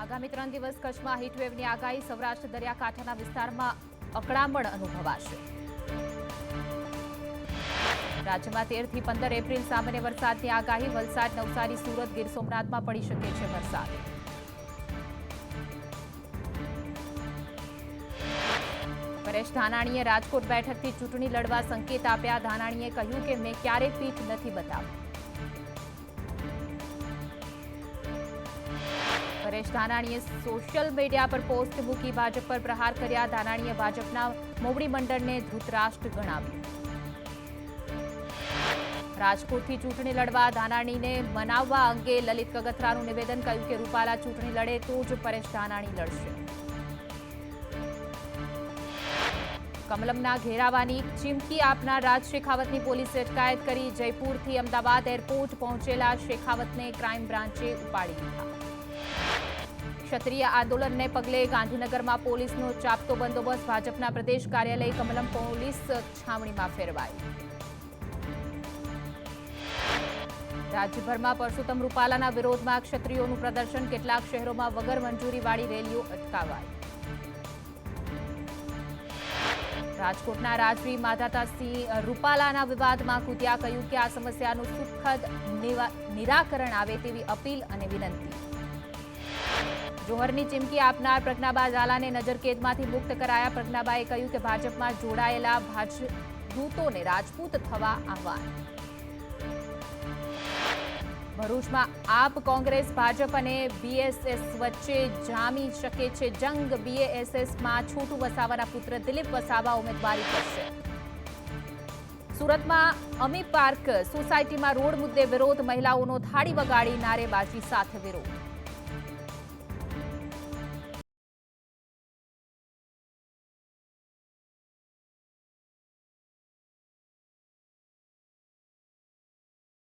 આગામી 3 દિવસ કચ્છમાં હીટવેવની આગાહી. સૌરાષ્ટ્ર દરિયાકાંઠાના વિસ્તારમાં અકળામણ અનુભવાશે. રાજ્યમાં 13 થી 15 એપ્રિલ સામાન્ય વરસાદની આગાહી. વલસાડ, નવસારી, સુરત, ગીર સોમનાથમાં પડી શકે છે વરસાદ. પરેશ ધાનાણીએ રાજકોટ બેઠકથી ચૂંટણી લડવા સંકેત આપ્યા. ધાનાણીએ કહ્યું કે મેં ક્યારેય પીઠ નથી બતાવી. પરેશ ધાનાણીએ સોશિયલ મીડિયા પર પોસ્ટ મૂકી ભાજપ પર પ્રહાર કર્યા. ધાનાણીએ ભાજપના મોવડી મંડળને ધૃતરાષ્ટ્ર ગણાવ્યું. રાજકોટથી ચૂંટણી લડવા ધાનાણીને મનાવવા અંગે લલિત કગથરાનું નિવેદન. કહ્યું કે રૂપાલા ચૂંટણી લડે તો જ પરેશ ધાનાણી લડશે. કમલમના ઘેરાવાની ચીમકી આપનાર રાજ શેખાવતની પોલીસે અટકાયત કરી. જયપુરથી અમદાવાદ એરપોર્ટ પહોંચેલા શેખાવતને ક્રાઇમ બ્રાન્ચે ઉપાડી લીધા. ક્ષત્રિય આંદોલનને પગલે ગાંધીનગરમાં પોલીસનો ચાપતો બંદોબસ્ત. ભાજપના પ્રદેશ કાર્યાલય કમલમ પોલીસ છાવણીમાં ફેરવાઈ. રાજ્યભરમાં પરસોત્તમ રૂપાલાના વિરોધમાં ક્ષત્રિયોનું પ્રદર્શન. કેટલાક શહેરોમાં વગર મંજૂરીવાળી રેલીઓ અટકાવાઈ. રાજકોટના રાજવી માધાતાસિંહ રૂપાલાના વિવાદમાં કૂદ્યા. કહ્યું કે આ સમસ્યાનું સુખદ નિરાકરણ આવે તેવી અપીલ અને વિનંતી. જોહરની ચીમકી આપનાર પ્રજ્ઞાબા ઝાલાને નજરકેદમાંથી મુક્ત કરાયા. પ્રજ્ઞાબાએ કહ્યું કે ભાજપમાં જોડાયેલા દૂતોને રાજપૂત થવા આહવાન. ભરૂચમાં આપ, કોંગ્રેસ, ભાજપ અને બીએસએસ વચ્ચે જામી શકે છે જંગ. બીએસએસમાં છોટુ વસાવાના પુત્ર દિલીપ વસાવા ઉમેદવારી કરશે. સુરતમાં અમી પાર્ક સોસાયટીમાં રોડ મુદ્દે વિરોધ. મહિલાઓનો થાળી વગાડી નારેબાજી સાથે વિરોધ.